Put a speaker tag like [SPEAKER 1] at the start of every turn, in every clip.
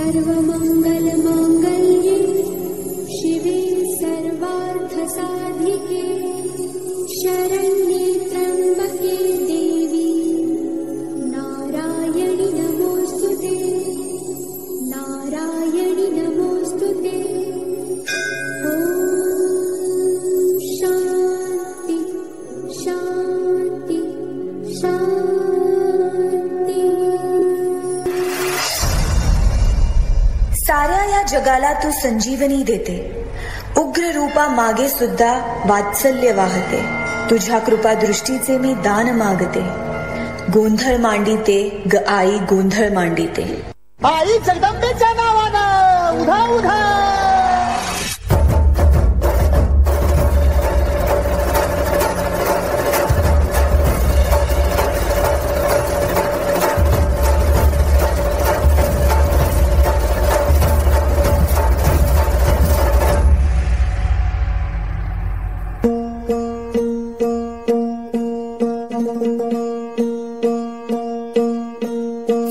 [SPEAKER 1] सर्वमङ्गलमाङ्गल्ये शिवे सर्वार्थसाधिके शरण्ये त्र्यम्बके देवी नारायणि नमोऽस्तुते नारायणि नमोऽस्तुते। ॐ शान्ति शान्ति शान्ति।
[SPEAKER 2] साऱ्या या जगाला तू संजीवनी देते, उग्र रूपा मागे सुद्धा वात्सल्य वाहते। तुझ्या कृपा दृष्टीचे मी दान मागते, गोंधळ मांडिते ग आई गोंधळ मांडिते।
[SPEAKER 3] आई जगदंबेच्या नावानं उधा उधा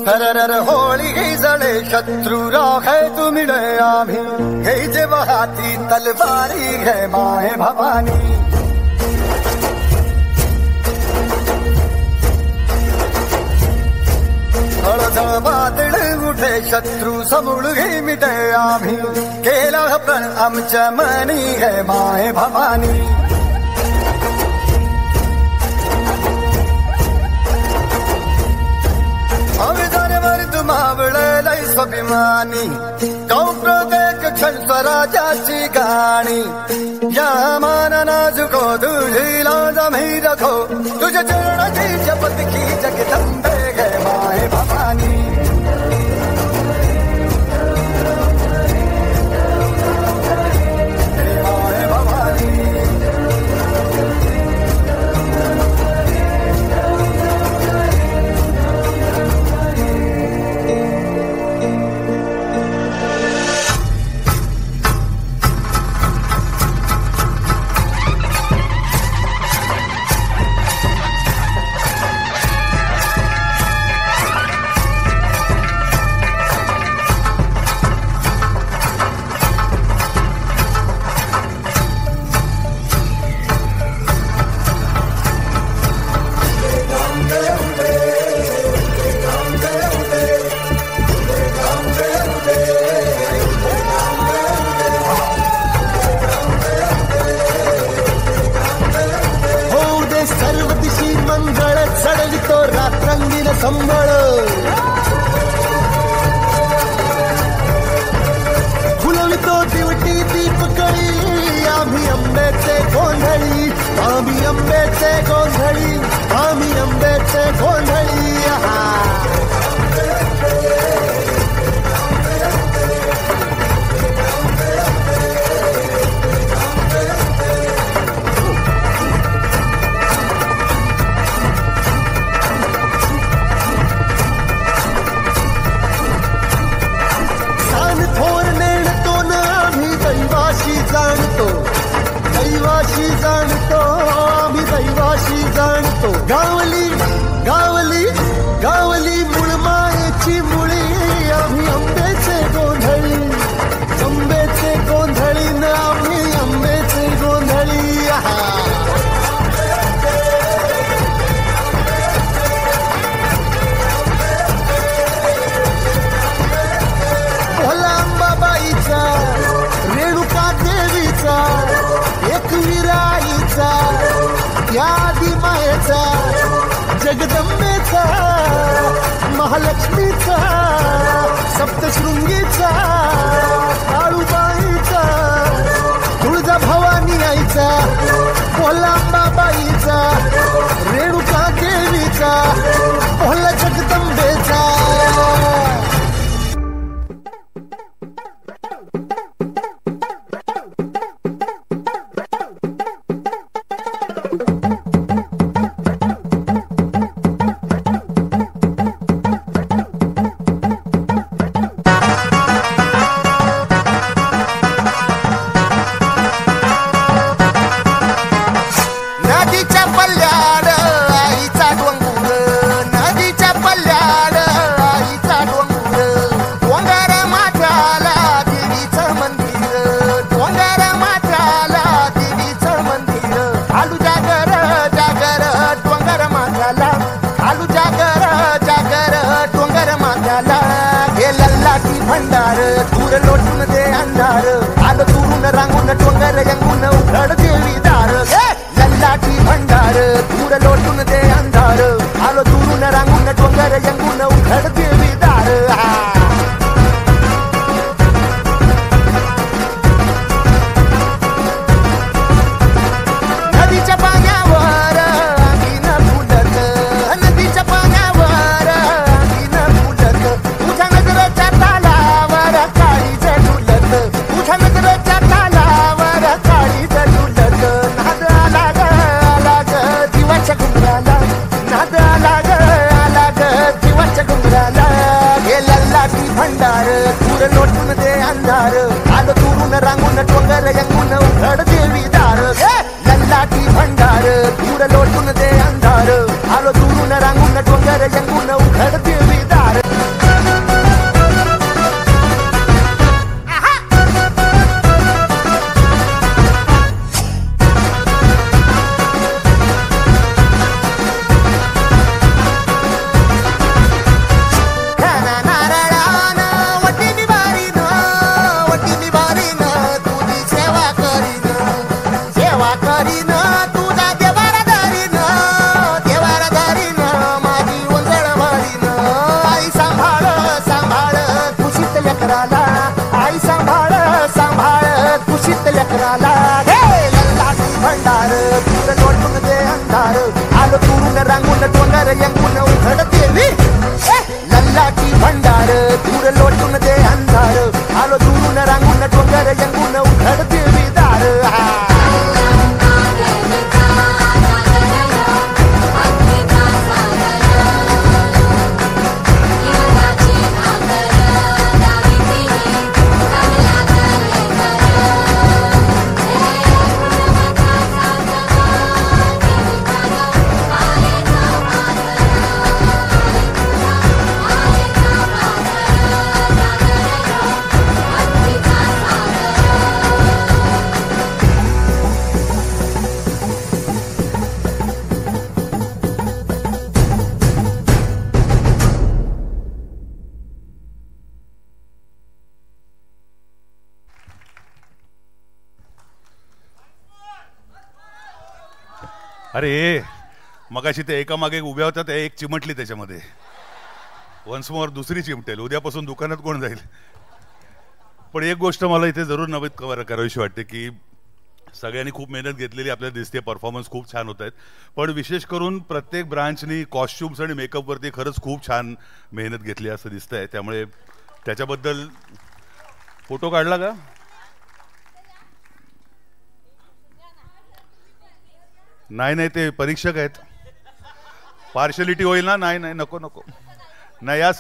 [SPEAKER 3] हरर होळी जळे शत्रु राखे तुमिळे आम्ही घ्यायचे हाती तलवारी घे माय भवानी। हळझळ वादळ उठे शत्रु समूळ घे मिटे आम्ही केला प्रण आमच्या मनी घे माय भवानी। मावळलय स्वाभिमानी कौप्रदेक क्षण स्वराजाची गाणी या मानना झुको तुझी लाज मी रखो तुझ्या चरणाची शपथ की जगदंबे गे माय भवानी। संबळ फुलवितो दिवटी दीपकळी आम्ही अंबेचे गोंधळी आम्ही अंबेचे गोंधळी आम्ही अंबेचे गोंधळी। दैवाशी जाणतो आम्ही दैवाशी जाणतो गावली गावली गावली मूळ मायेची मुळी आम्ही अंबेचे गोंधळी अंबेचे गोंधळी न आम्ही अंबेचे गोंधळी। भोला अंबाबाईचा रेणुका देवीचा एकविराईचा या आदिमायेचा जगदंबेचा महालक्ष्मीचा सप्तशृंगीचा काळूबाईचा तुळजा भवानी आईचा भोलांबाबाईचा रेणुका देवीचा भोला जगदंबेचा।
[SPEAKER 4] घालू जागर जागर डोंगर माथ्याला घालू जागर जागर डोंगर माथ्याला हे लल्लाटी भंडार दूर लोटून दे अंधार आलो दुरून रांगून डोंगर यंगून उघड देवी दार लल्लाटी भंडार दूर लोटून दे अंधार आलो दुरून रांगून डोंगर यंगून उघड देवी दार नदीच्या पाण्यावर अंगीन फुलत नदीच्या पाण्यावर अंगीन फुलत तुझ्या नजरेच्या तालावर काळीच डुलत तुझ्या नजरेच्या तालावर काळीच डुलत नाद आला ग दिवाच्या घुंगराला नाद आला ग दिवाच्या घुंगराला हे लल्लाटी भंडार दूर लोटून दे अंधार आलो दुरून रांगून डोंगर यंगून उघड देवी दार लल्लाटी भंडार दूर लोटून दे अंधार आलो दुरून रांगून डोंगर यंगून उघड देवी दार आई सांभाळ सांभाळ कुशीत लेकराला हे लल्लाटी भंडार दूर लोटून दे अंधार आलो दुरून रांगून डोंगर यंगून उघड देवी लल्लाटी भंडार दूर लोटून दे अंधार आलो दुरून रांगून डोंगर यंगून उघड देवी दार
[SPEAKER 5] अरे मगाशी ते एका मागे उभ्या होत्या त्या एक चिमटली त्याच्यामध्ये वन्स मोर दुसरी चिमटेल उद्यापासून दुकानात कोण जाईल. पण एक गोष्ट मला इथे जरूर नमूद करावीशी वाटते की सगळ्यांनी खूप मेहनत घेतलेली आपल्याला दिसते परफॉर्मन्स खूप छान होत आहेत पण विशेष करून प्रत्येक ब्रांचनी कॉस्ट्युम्स आणि मेकअपवरती खरंच खूप छान मेहनत घेतली असं दिसतंय त्यामुळे त्याच्याबद्दल फोटो काढला का नाही ते परीक्षक आहेत पार्शलिटी होईल ना नाही नको नाही या